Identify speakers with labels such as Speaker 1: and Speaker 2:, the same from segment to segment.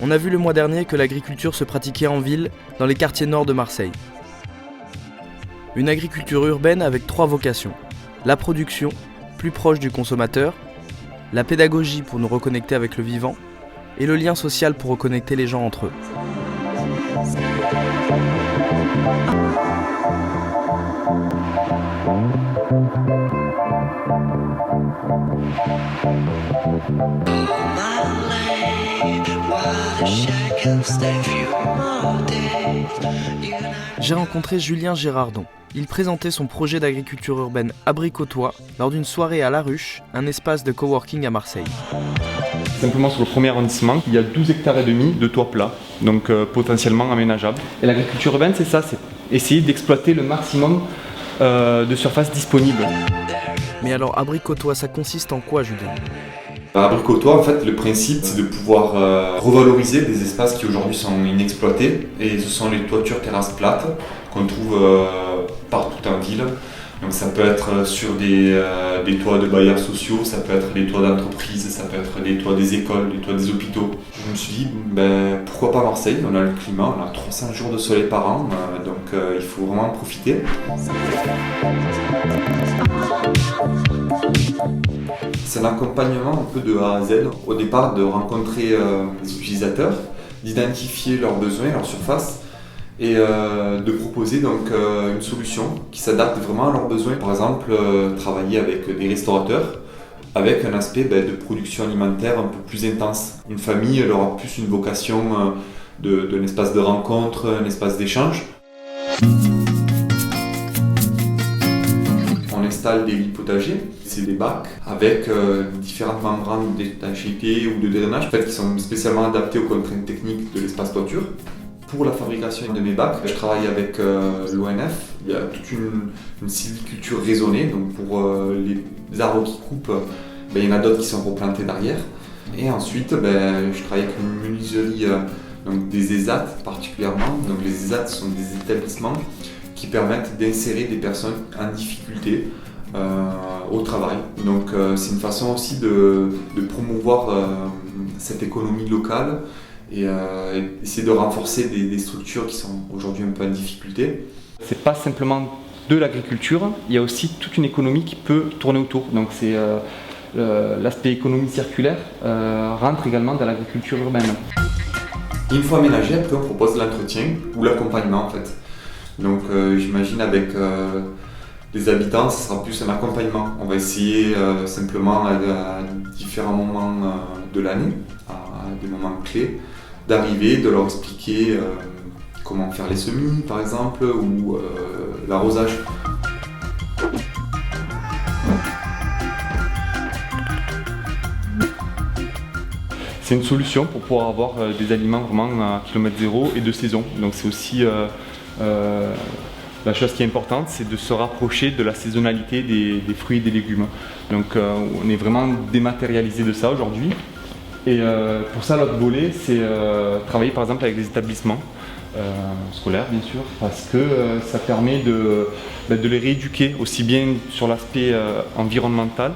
Speaker 1: On a vu le mois dernier que l'agriculture se pratiquait en ville, dans les quartiers nord de Marseille. Une agriculture urbaine avec 3 vocations. La production, plus proche du consommateur, la pédagogie pour nous reconnecter avec le vivant, et le lien social pour reconnecter les gens entre eux. J'ai rencontré Julien Girardon. Il présentait son projet d'agriculture urbaine Abricotois lors d'une soirée à La Ruche, un espace de coworking à Marseille.
Speaker 2: Simplement sur le premier arrondissement, il y a 12 hectares et demi de toits plats, donc potentiellement aménageables. Et l'agriculture urbaine, c'est ça, c'est essayer d'exploiter le maximum de surface disponible.
Speaker 1: Mais alors, Abricotois, ça consiste en quoi, Julien ?
Speaker 3: Abricotois, en fait, le principe, c'est de pouvoir revaloriser des espaces qui aujourd'hui sont inexploités. Et ce sont les toitures terrasses plates qu'on trouve partout en ville. Donc ça peut être sur des toits de bailleurs sociaux, ça peut être des toits d'entreprises, ça peut être des toits des écoles, des toits des hôpitaux. Je me suis dit, pourquoi pas Marseille ? On a le climat, on a 300 jours de soleil par an, donc il faut vraiment en profiter. C'est un accompagnement un peu de A à Z. Au départ, de rencontrer les utilisateurs, d'identifier leurs besoins, leurs surfaces, et de proposer donc une solution qui s'adapte vraiment à leurs besoins. Par exemple, travailler avec des restaurateurs avec un aspect de production alimentaire un peu plus intense. Une famille, elle aura plus une vocation d'un espace de rencontre, un espace d'échange. On installe des lits potagers, c'est des bacs avec différentes membranes d'étanchéité ou de drainage en fait, qui sont spécialement adaptées aux contraintes techniques de l'espace toiture. Pour la fabrication de mes bacs, je travaille avec l'ONF. Il y a toute une sylviculture raisonnée, donc pour les arbres qui coupent, il y en a d'autres qui sont replantés derrière. Et ensuite, je travaille avec une menuiserie, donc des ESAT particulièrement. Donc les ESAT sont des établissements qui permettent d'insérer des personnes en difficulté au travail. Donc c'est une façon aussi de promouvoir cette économie locale et essayer de renforcer des structures qui sont aujourd'hui un peu en difficulté.
Speaker 2: C'est pas simplement de l'agriculture, il y a aussi toute une économie qui peut tourner autour. Donc c'est l'aspect économie circulaire rentre également dans l'agriculture urbaine.
Speaker 3: Une fois aménagé, après on propose l'entretien ou l'accompagnement en fait. Donc j'imagine avec les habitants, ce sera plus un accompagnement. On va essayer simplement à différents moments de l'année, à des moments clés, d'arriver, de leur expliquer comment faire les semis par exemple, ou l'arrosage.
Speaker 2: C'est une solution pour pouvoir avoir des aliments vraiment à kilomètre zéro et de saison. Donc c'est aussi la chose qui est importante, c'est de se rapprocher de la saisonnalité des fruits et des légumes. Donc on est vraiment dématérialisé de ça aujourd'hui. Et pour ça, l'autre volet, c'est travailler par exemple avec des établissements scolaires, bien sûr, parce que ça permet de les rééduquer aussi bien sur l'aspect environnemental,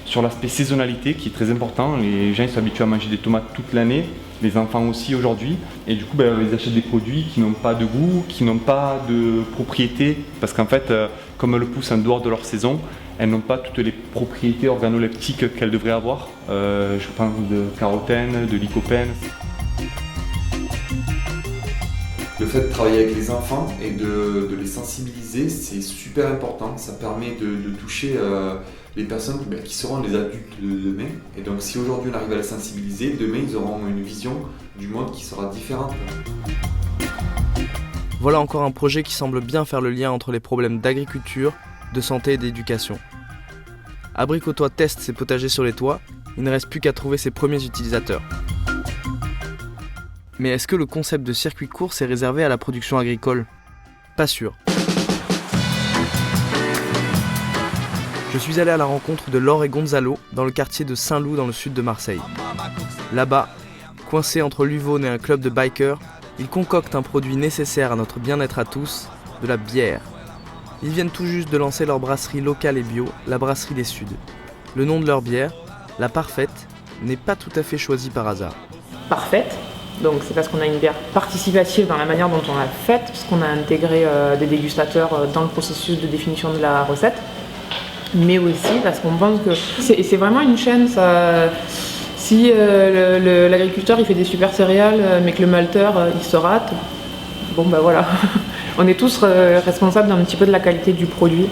Speaker 2: sur l'aspect saisonnalité qui est très important. Les gens ils sont habitués à manger des tomates toute l'année, les enfants aussi aujourd'hui, et du coup ils achètent des produits qui n'ont pas de goût, qui n'ont pas de propriété, parce qu'en fait, comme elles le poussent en dehors de leur saison, elles n'ont pas toutes les propriétés organoleptiques qu'elles devraient avoir. Je pense de carotène, de lycopène.
Speaker 3: Le fait de travailler avec les enfants et de les sensibiliser, c'est super important. Ça permet de toucher les personnes qui seront les adultes de demain. Et donc si aujourd'hui on arrive à les sensibiliser, demain ils auront une vision du monde qui sera différente.
Speaker 1: Voilà encore un projet qui semble bien faire le lien entre les problèmes d'agriculture, de santé et d'éducation. Abricotois teste ses potagers sur les toits, il ne reste plus qu'à trouver ses premiers utilisateurs. Mais est-ce que le concept de circuit court est réservé à la production agricole ? Pas sûr. Je suis allé à la rencontre de Laure et Gonzalo dans le quartier de Saint-Loup dans le sud de Marseille. Là-bas, coincés entre l'Uvone et un club de bikers, ils concoctent un produit nécessaire à notre bien-être à tous, de la bière. Ils viennent tout juste de lancer leur brasserie locale et bio, la Brasserie des Suds. Le nom de leur bière, la Parfaite, n'est pas tout à fait choisi par hasard.
Speaker 4: Parfaite, donc c'est parce qu'on a une bière participative dans la manière dont on l'a faite, parce qu'on a intégré des dégustateurs dans le processus de définition de la recette, mais aussi parce qu'on pense que c'est vraiment une chaîne, ça. Si l'agriculteur il fait des super céréales mais que le malteur il se rate, bon bah voilà, on est tous responsables d'un petit peu de la qualité du produit.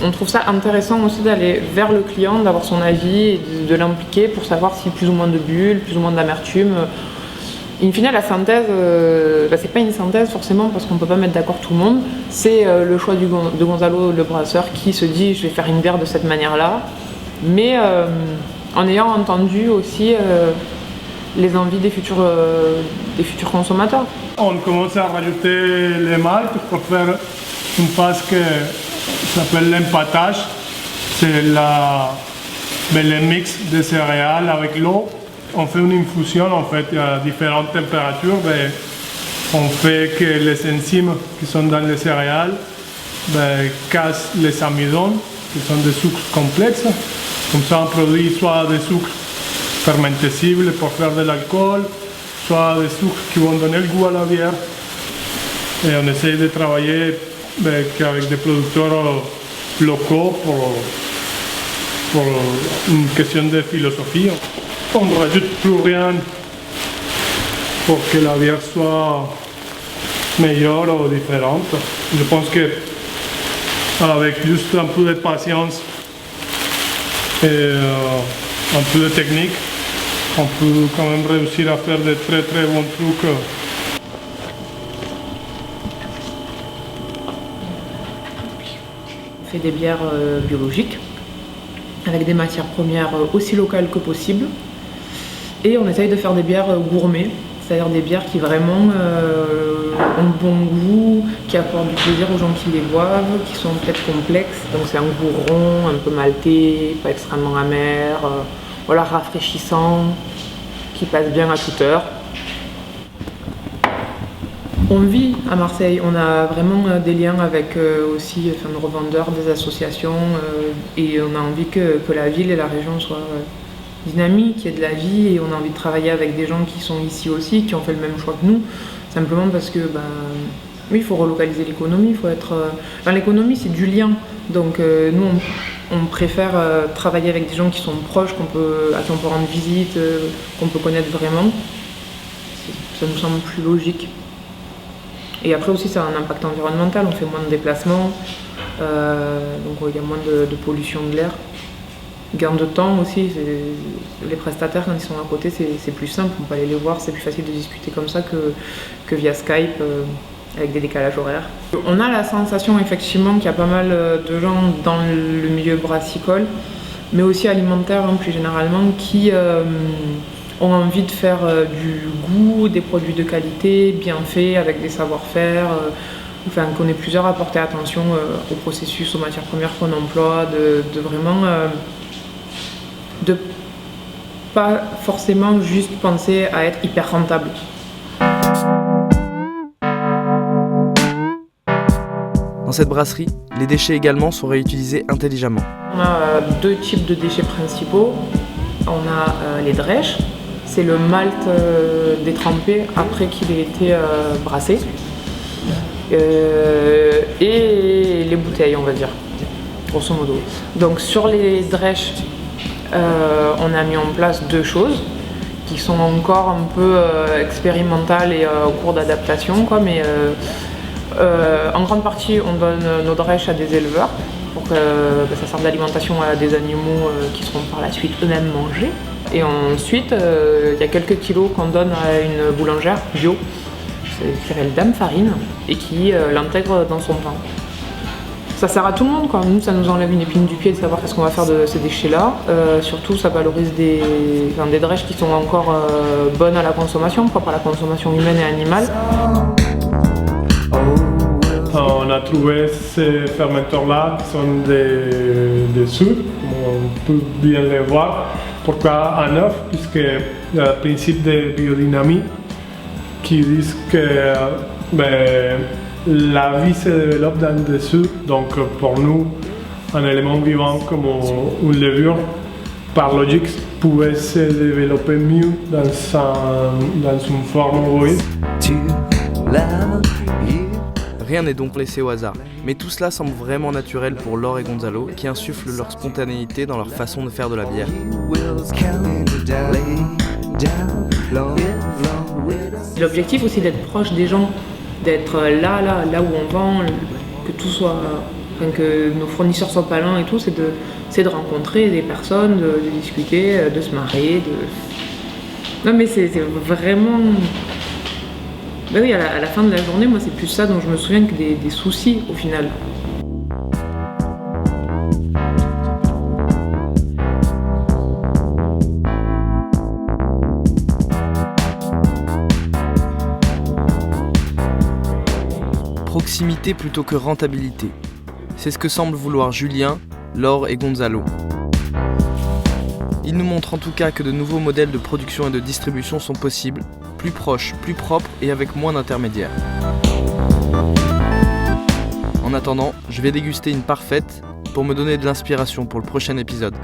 Speaker 4: On trouve ça intéressant aussi d'aller vers le client, d'avoir son avis et de l'impliquer pour savoir s'il y a plus ou moins de bulles, plus ou moins d'amertume. In fine, la synthèse, c'est pas une synthèse forcément parce qu'on peut pas mettre d'accord tout le monde. C'est le choix de Gonzalo, le brasseur, qui se dit je vais faire une bière de cette manière-là. Mais en ayant entendu aussi les envies des futurs consommateurs.
Speaker 5: On commence à rajouter les maltes pour faire une phase qui s'appelle l'empâtage. C'est le mix de céréales avec l'eau. On fait une infusion en fait à différentes températures. On fait que les enzymes qui sont dans les céréales cassent les amidons, qui sont des sucres complexes. Comme ça, on produit soit des sucres fermentescibles pour faire de l'alcool, soit des sucres qui vont donner le goût à la bière. Et on essaie de travailler avec des producteurs locaux pour une question de philosophie. On ne rajoute plus rien pour que la bière soit meilleure ou différente. Je pense qu'avec juste un peu de patience et un peu de technique, on peut quand même réussir à faire de très très bons trucs.
Speaker 4: On fait des bières biologiques avec des matières premières aussi locales que possible. Et on essaye de faire des bières gourmets, c'est-à-dire des bières qui vraiment ont bon goût, qui apportent du plaisir aux gens qui les boivent, qui sont peut-être complexes. Donc c'est un goût rond, un peu maltais, pas extrêmement amer, rafraîchissant, qui passe bien à toute heure. On vit à Marseille, on a vraiment des liens avec aussi nos revendeurs, des associations, et on a envie que la ville et la région soient dynamiques, qu'il y ait de la vie, et on a envie de travailler avec des gens qui sont ici aussi, qui ont fait le même choix que nous, simplement parce que oui, il faut relocaliser l'économie, il faut être... l'économie c'est du lien, donc nous on préfère travailler avec des gens qui sont proches, à qui on peut rendre visite, qu'on peut connaître vraiment. Ça nous semble plus logique. Et après aussi ça a un impact environnemental, on fait moins de déplacements, donc il y a moins de pollution de l'air. Gain de temps aussi, les prestataires quand ils sont à côté c'est plus simple, on peut aller les voir, c'est plus facile de discuter comme ça que via Skype avec des décalages horaires. On a la sensation effectivement qu'il y a pas mal de gens dans le milieu brassicole, mais aussi alimentaire plus généralement, qui ont envie de faire du goût, des produits de qualité, bien faits, avec des savoir-faire, qu'on ait plusieurs à porter attention au processus, aux matières premières qu'on emploie, de vraiment... de pas forcément juste penser à être hyper rentable.
Speaker 1: Dans cette brasserie, les déchets également sont réutilisés intelligemment.
Speaker 4: On a deux types de déchets principaux. On a les drèches, c'est le malt détrempé après qu'il ait été brassé. Et les bouteilles, on va dire, grosso modo. Donc sur les drèches, on a mis en place deux choses qui sont encore un peu expérimentales et au cours d'adaptation, mais en grande partie on donne nos drèches à des éleveurs pour que ça serve d'alimentation à des animaux qui seront par la suite eux-mêmes mangés. Et ensuite, il y a quelques kilos qu'on donne à une boulangère bio, qui s'appelle Dame Farine, et qui l'intègre dans son pain. Ça sert à tout le monde, quoi. Nous, ça nous enlève une épine du pied de savoir qu'est-ce qu'on va faire de ces déchets-là. Surtout, ça valorise des drèches qui sont encore bonnes à la consommation, propres à la consommation humaine et animale.
Speaker 5: On a trouvé ces fermenteurs-là qui sont des sucres, comme on peut bien les voir. Pourquoi un œuf? Puisque il y a le principe de biodynamie qui dit que la vie se développe dans des sucres. Donc pour nous, un élément vivant comme une levure, par logique, pouvait se développer mieux dans une forme ovoïde.
Speaker 1: Rien n'est donc laissé au hasard, mais tout cela semble vraiment naturel pour Laure et Gonzalo, qui insufflent leur spontanéité dans leur façon de faire de la bière.
Speaker 4: L'objectif aussi d'être proche des gens, d'être là où on vend, que tout soit, que nos fournisseurs soient pas loin et tout, c'est de rencontrer des personnes, de discuter, de se marrer, Non mais c'est vraiment... Ben oui, à la fin de la journée, moi c'est plus ça dont je me souviens que des soucis au final.
Speaker 1: Proximité plutôt que rentabilité. C'est ce que semblent vouloir Julien, Laure et Gonzalo. Ils nous montrent en tout cas que de nouveaux modèles de production et de distribution sont possibles, plus proches, plus propres et avec moins d'intermédiaires. En attendant, je vais déguster une parfaite pour me donner de l'inspiration pour le prochain épisode.